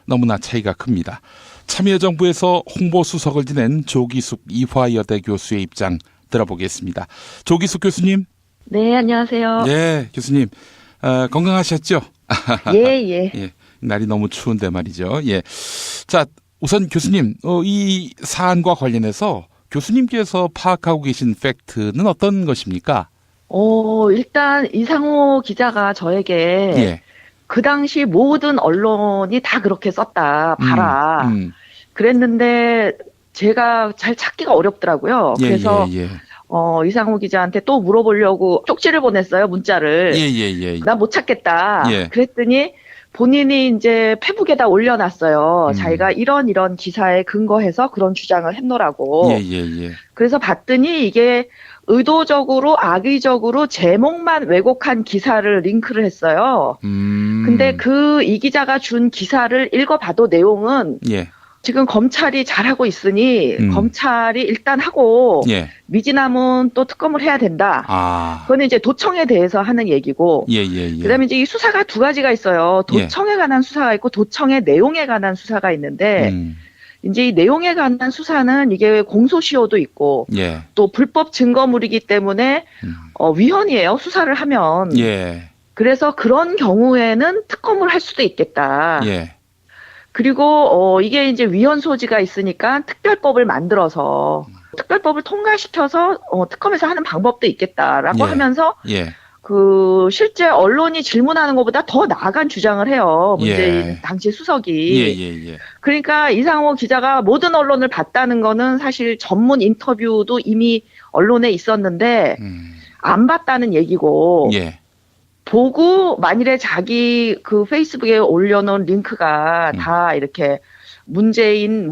너무나 차이가 큽니다. 참여정부에서 홍보수석을 지낸 조기숙 이화여대 교수의 입장 들어보겠습니다. 조기숙 교수님. 네, 안녕하세요. 네, 교수님. 건강하셨죠? 예. 예, 날이 너무 추운데 말이죠. 예. 자, 우선 교수님, 이 사안과 관련해서 교수님께서 파악하고 계신 팩트는 어떤 것입니까? 일단 이상호 기자가 저에게 예. 그 당시 모든 언론이 다 그렇게 썼다. 봐라. 그랬는데 제가 잘 찾기가 어렵더라고요. 그래서 이상호 기자한테 또 물어보려고 쪽지를 보냈어요. 문자를. 나 못 찾겠다. 그랬더니 본인이 이제 페북에다 올려놨어요. 자기가 이런 기사에 근거해서 그런 주장을 했노라고. 그래서 봤더니 이게 의도적으로 악의적으로 제목만 왜곡한 기사를 링크를 했어요. 근데 이 기자가 준 기사를 읽어봐도 내용은 지금 검찰이 잘하고 있으니 검찰이 일단 하고 미진하면 또 특검을 해야 된다. 그거는 이제 도청에 대해서 하는 얘기고 그다음에 이제 이 수사가 두 가지가 있어요. 도청에 관한 수사가 있고 도청의 내용에 관한 수사가 있는데 이제 이 내용에 관한 수사는 이게 공소시효도 있고 또 불법 증거물이기 때문에 위헌이에요. 수사를 하면. 그래서 그런 경우에는 특검을 할 수도 있겠다. 그리고 이게 이제 위헌 소지가 있으니까 특별법을 만들어서 특별법을 통과시켜서 특검에서 하는 방법도 있겠다라고 하면서 실제 언론이 질문하는 것보다 더 나아간 주장을 해요. 문재인 당시 수석이. 그러니까 이상호 기자가 모든 언론을 봤다는 거는 사실 전문 인터뷰도 이미 언론에 있었는데 안 봤다는 얘기고 보고 만일에 자기 그 페이스북에 올려놓은 링크가 다 이렇게 문재인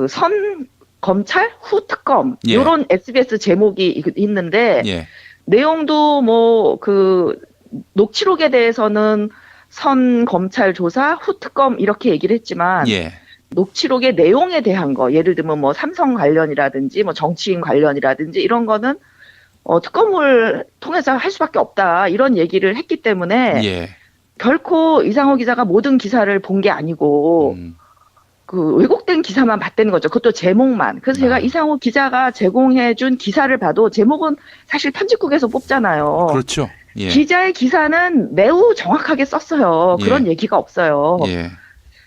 선 검찰 후 특검 이런 SBS 제목이 있는데 내용도 녹취록에 대해서는 선 검찰 조사 후 특검 이렇게 얘기를 했지만 녹취록의 내용에 대한 거 예를 들면 삼성 관련이라든지 정치인 관련이라든지 이런 거는 특검을 통해서 할 수밖에 없다 이런 얘기를 했기 때문에 결코 이상호 기자가 모든 기사를 본 게 아니고 왜곡된 기사만 봤다는 거죠. 그것도 제목만. 그래서 제가 이상호 기자가 제공해준 기사를 봐도 제목은 사실 편집국에서 뽑잖아요. 그렇죠. 기자의 기사는 매우 정확하게 썼어요. 그런 얘기가 없어요.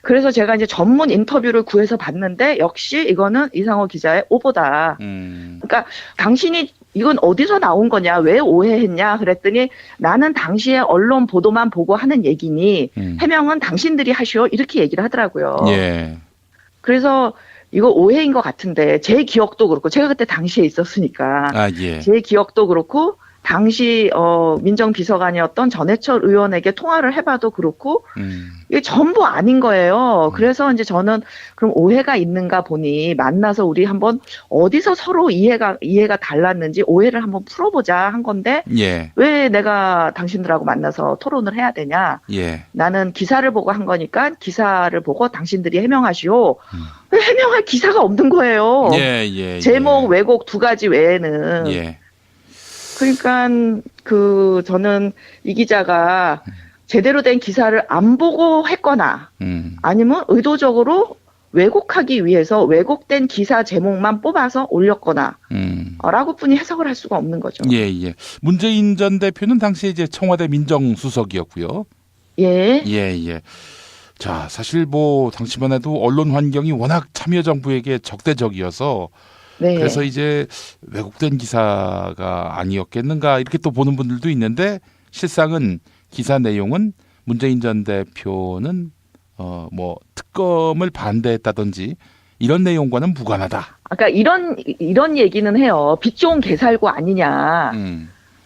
그래서 제가 이제 전문 인터뷰를 구해서 봤는데 역시 이거는 이상호 기자의 오보다. 그러니까 당신이 이건 어디서 나온 거냐, 왜 오해했냐 그랬더니 나는 당시에 언론 보도만 보고 하는 얘기니 해명은 당신들이 하시오 이렇게 얘기를 하더라고요. 그래서 이거 오해인 것 같은데 제 기억도 그렇고 제가 그때 당시에 있었으니까 제 기억도 그렇고 당시 민정비서관이었던 전해철 의원에게 통화를 해봐도 그렇고 이게 전부 아닌 거예요. 그래서 이제 저는 그럼 오해가 있는가 보니 만나서 우리 한번 어디서 서로 이해가 달랐는지 오해를 한번 풀어보자 한 건데 왜 내가 당신들하고 만나서 토론을 해야 되냐. 나는 기사를 보고 한 거니까 기사를 보고 당신들이 해명하시오. 왜 해명할 기사가 없는 거예요. 제목 왜곡 두 가지 외에는. 그러니까 저는 이 기자가 제대로 된 기사를 안 보고 했거나 아니면 의도적으로 왜곡하기 위해서 왜곡된 기사 제목만 뽑아서 올렸거나 라고뿐이 해석을 할 수가 없는 거죠. 문재인 전 대표는 당시 이제 청와대 민정수석이었고요. 자, 사실 당시만 해도 언론 환경이 워낙 참여정부에게 적대적이어서 그래서 이제 왜곡된 기사가 아니었겠는가 이렇게 또 보는 분들도 있는데 실상은 기사 내용은 문재인 전 대표는 특검을 반대했다든지 이런 내용과는 무관하다. 아까 이런 얘기는 해요. 빛 좋은 개살구 아니냐.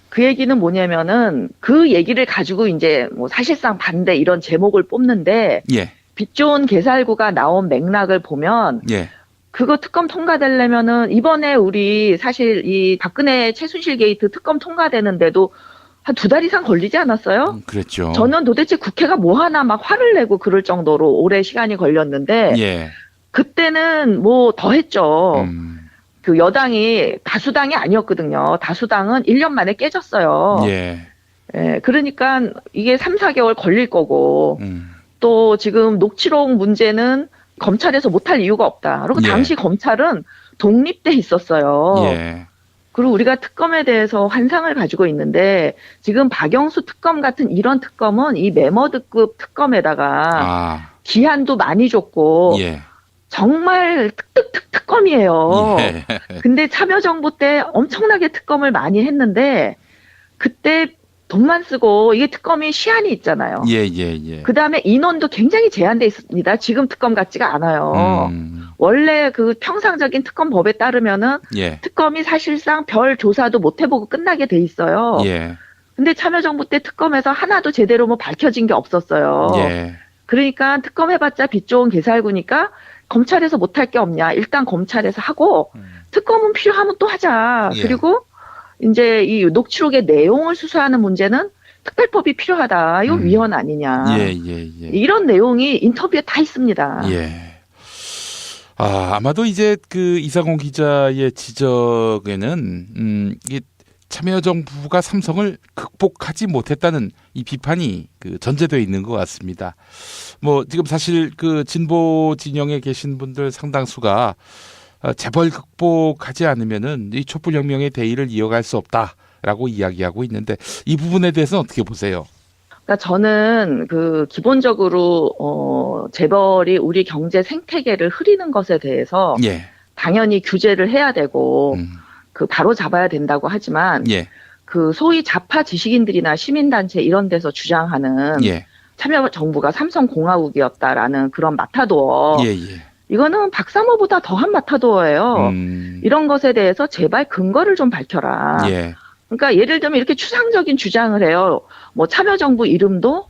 그 얘기는 뭐냐면은 그 얘기를 가지고 이제 사실상 반대 이런 제목을 뽑는데 빛 좋은 개살구가 나온 맥락을 보면 그거 특검 통과되려면은 이번에 우리 사실 이 박근혜 최순실 게이트 특검 통과되는데도 한 2달 이상 걸리지 않았어요? 그랬죠. 저는 도대체 국회가 뭐 하나 막 화를 내고 그럴 정도로 오래 시간이 걸렸는데 그때는 더 했죠. 그 여당이 다수당이 아니었거든요. 다수당은 1년 만에 깨졌어요. 그러니까 이게 3, 4개월 걸릴 거고 또 지금 녹취록 문제는 검찰에서 못할 이유가 없다. 그리고 당시 검찰은 독립돼 있었어요. 그리고 우리가 특검에 대해서 환상을 가지고 있는데 지금 박영수 특검 같은 이런 특검은 이 메머드급 특검에다가 기한도 많이 줬고 정말 특검이에요. 근데 참여정부 때 엄청나게 특검을 많이 했는데 그때 돈만 쓰고 이게 특검이 시한이 있잖아요. 그 다음에 인원도 굉장히 제한돼 있습니다. 지금 특검 같지가 않아요. 원래 그 평상적인 특검법에 따르면은 특검이 사실상 별 조사도 못 해보고 끝나게 돼 있어요. 근데 참여정부 때 특검에서 하나도 제대로 뭐 밝혀진 게 없었어요. 그러니까 특검 해봤자 빚 좋은 개살구니까 검찰에서 못할 게 없냐. 일단 검찰에서 하고 특검은 필요하면 또 하자. 그리고 이제 이 녹취록의 내용을 수사하는 문제는 특별법이 필요하다. 이거 위헌 아니냐. 이런 내용이 인터뷰에 다 있습니다. 아마도 이제 그 이상호 기자의 지적에는 이게 참여정부가 삼성을 극복하지 못했다는 이 비판이 그 전제되어 있는 것 같습니다. 뭐 지금 사실 그 진보 진영에 계신 분들 상당수가 재벌 극복하지 않으면은 이 촛불혁명의 대의를 이어갈 수 없다라고 이야기하고 있는데 이 부분에 대해서는 어떻게 보세요? 그러니까 저는 그 기본적으로 재벌이 우리 경제 생태계를 흐리는 것에 대해서 당연히 규제를 해야 되고 그 바로 잡아야 된다고 하지만 그 소위 좌파 지식인들이나 시민단체 이런 데서 주장하는 참여정부가 삼성공화국이었다라는 그런 마타도어 이거는 박사모보다 더한 마타도어예요. 이런 것에 대해서 제발 근거를 좀 밝혀라. 그러니까 예를 들면 이렇게 추상적인 주장을 해요. 뭐 참여정부 이름도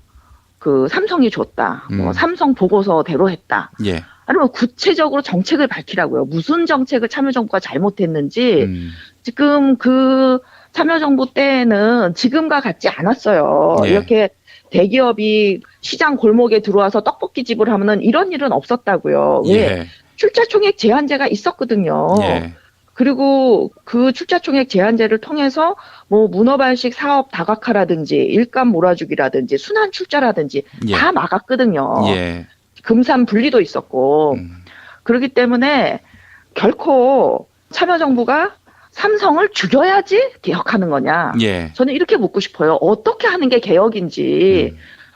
그 삼성이 줬다. 뭐 삼성 보고서대로 했다. 아니면 구체적으로 정책을 밝히라고요. 무슨 정책을 참여정부가 잘못했는지 지금 그 참여정부 때는 지금과 같지 않았어요. 이렇게 대기업이 시장 골목에 들어와서 떡볶이 집을 하면은 이런 일은 없었다고요. 왜? 출자총액 제한제가 있었거든요. 그리고 그 출자총액 제한제를 통해서 뭐 문어발식 사업 다각화라든지 일감 몰아주기라든지 순환 출자라든지 다 막았거든요. 금산 분리도 있었고 그렇기 때문에 결코 참여정부가 삼성을 죽여야지 개혁하는 거냐. 저는 이렇게 묻고 싶어요. 어떻게 하는 게 개혁인지.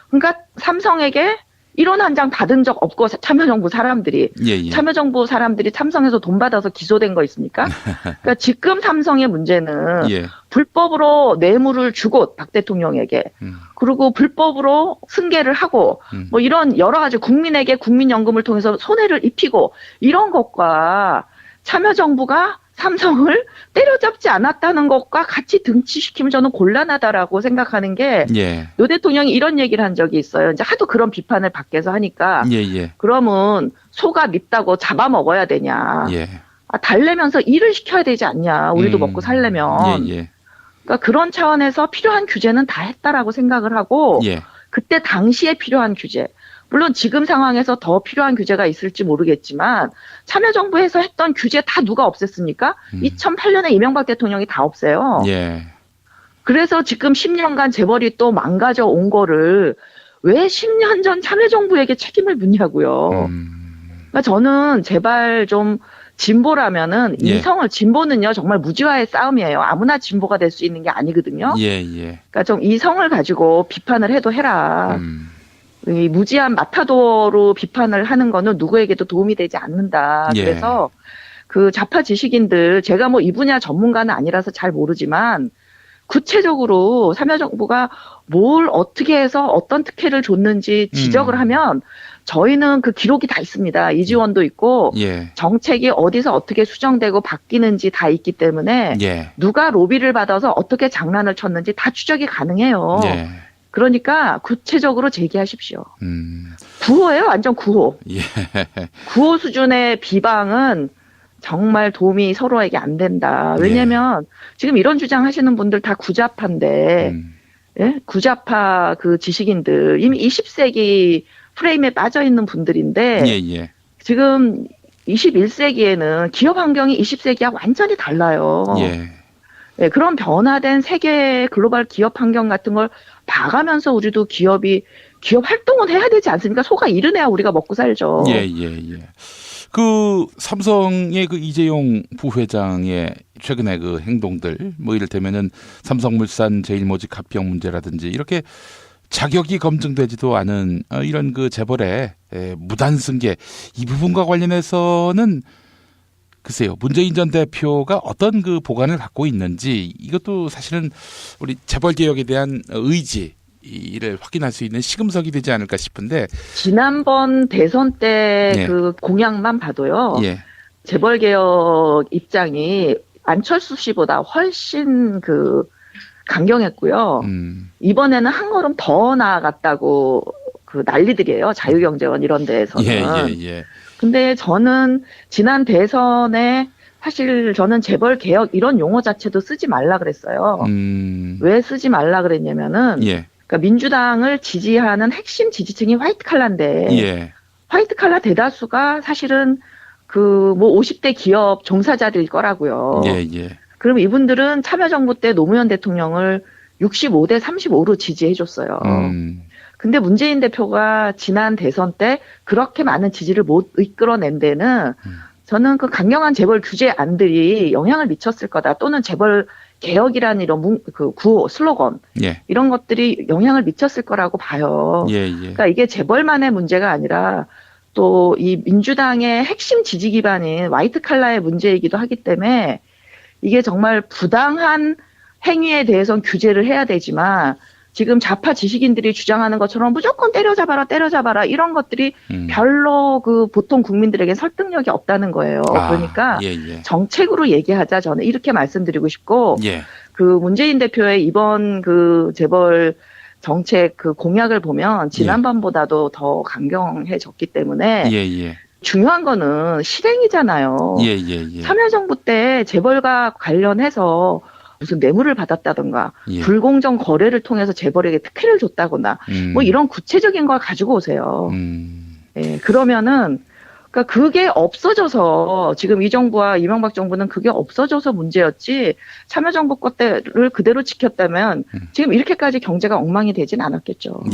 그러니까 삼성에게 1원 한 장 받은 적 없고 참여정부 사람들이. 참여정부 사람들이 삼성에서 돈 받아서 기소된 거 있습니까? 그러니까 지금 삼성의 문제는 불법으로 뇌물을 주고 박 대통령에게 그리고 불법으로 승계를 하고 뭐 이런 여러 가지 국민에게 국민연금을 통해서 손해를 입히고 이런 것과 참여정부가 삼성을 때려잡지 않았다는 것과 같이 등치시키면 저는 곤란하다라고 생각하는 게 노 대통령이 이런 얘기를 한 적이 있어요. 이제 하도 그런 비판을 밖에서 하니까 그러면 소가 밉다고 잡아먹어야 되냐. 달래면서 일을 시켜야 되지 않냐. 우리도 먹고 살려면. 그러니까 그런 차원에서 필요한 규제는 다 했다라고 생각을 하고 그때 당시에 필요한 규제. 물론 지금 상황에서 더 필요한 규제가 있을지 모르겠지만 참여정부에서 했던 규제 다 누가 없앴습니까? 2008년에 이명박 대통령이 다 없애요. 그래서 지금 10년간 재벌이 또 망가져 온 거를 왜 10년 전 참여정부에게 책임을 묻냐고요. 그러니까 저는 제발 좀 진보라면은 이성을 진보는요 정말 무지와의 싸움이에요. 아무나 진보가 될 수 있는 게 아니거든요. 그러니까 좀 이성을 가지고 비판을 해도 해라. 이 무지한 마타도어로 비판을 하는 거는 누구에게도 도움이 되지 않는다. 그래서 그 좌파 지식인들 제가 뭐 이 분야 전문가는 아니라서 잘 모르지만 구체적으로 참여정부가 뭘 어떻게 해서 어떤 특혜를 줬는지 지적을 하면 저희는 그 기록이 다 있습니다. 이지원도 있고 정책이 어디서 어떻게 수정되고 바뀌는지 다 있기 때문에 누가 로비를 받아서 어떻게 장난을 쳤는지 다 추적이 가능해요. 그러니까 구체적으로 제기하십시오. 구호예요, 완전 구호. 구호 수준의 비방은 정말 도움이 서로에게 안 된다. 왜냐하면 지금 이런 주장하시는 분들 다 구좌파인데, 구좌파 그 지식인들 이미 20세기 프레임에 빠져 있는 분들인데, 지금 21세기에는 기업 환경이 20세기와 완전히 달라요. 그런 변화된 세계 글로벌 기업 환경 같은 걸 봐가면서 우리도 기업이 기업 활동은 해야 되지 않습니까? 소가 이르내야 우리가 먹고 살죠. 예. 그 삼성의 그 이재용 부회장의 최근에 그 행동들, 뭐 이를테면은 삼성물산 제일모직 합병 문제라든지 이렇게 자격이 검증되지도 않은 이런 그 재벌의 무단 승계, 이 부분과 관련해서는 글쎄요, 문재인 전 대표가 어떤 그 보관을 갖고 있는지, 이것도 사실은 우리 재벌 개혁에 대한 의지를 확인할 수 있는 시금석이 되지 않을까 싶은데, 지난번 대선 때 그 공약만 봐도요. 재벌 개혁 입장이 안철수 씨보다 훨씬 그 강경했고요. 이번에는 한 걸음 더 나아갔다고 그 난리들이에요. 자유경제원 이런 데에서는. 근데 저는 지난 대선에 사실 저는 재벌 개혁 이런 용어 자체도 쓰지 말라 그랬어요. 왜 쓰지 말라 그랬냐면은 그러니까 민주당을 지지하는 핵심 지지층이 화이트 칼라인데 화이트 칼라 대다수가 사실은 그 뭐 50대 기업 종사자들일 거라고요. 그럼 이분들은 참여정부 때 노무현 대통령을 65대 35로 지지해 줬어요. 근데 문재인 대표가 지난 대선 때 그렇게 많은 지지를 못 이끌어낸 데는 저는 그 강경한 재벌 규제안들이 영향을 미쳤을 거다. 또는 재벌 개혁이라는 이런 그 구호, 슬로건 이런 것들이 영향을 미쳤을 거라고 봐요. 그러니까 이게 재벌만의 문제가 아니라 또 이 민주당의 핵심 지지 기반인 화이트 칼라의 문제이기도 하기 때문에 이게 정말 부당한 행위에 대해서는 규제를 해야 되지만 지금 좌파 지식인들이 주장하는 것처럼 무조건 때려잡아라 이런 것들이 별로 그 보통 국민들에게 설득력이 없다는 거예요. 그러니까 정책으로 얘기하자, 저는 이렇게 말씀드리고 싶고 그 문재인 대표의 이번 그 재벌 정책 그 공약을 보면 지난번보다도 더 강경해졌기 때문에 중요한 거는 실행이잖아요. 참여정부 때 재벌과 관련해서 무슨 뇌물을 받았다던가 불공정 거래를 통해서 재벌에게 특혜를 줬다거나 뭐 이런 구체적인 걸 가지고 오세요. 그러면은 그러니까 그게 없어져서 지금 이 정부와 이명박 정부는 그게 없어져서 문제였지 참여정부 것들을 그대로 지켰다면 지금 이렇게까지 경제가 엉망이 되진 않았겠죠.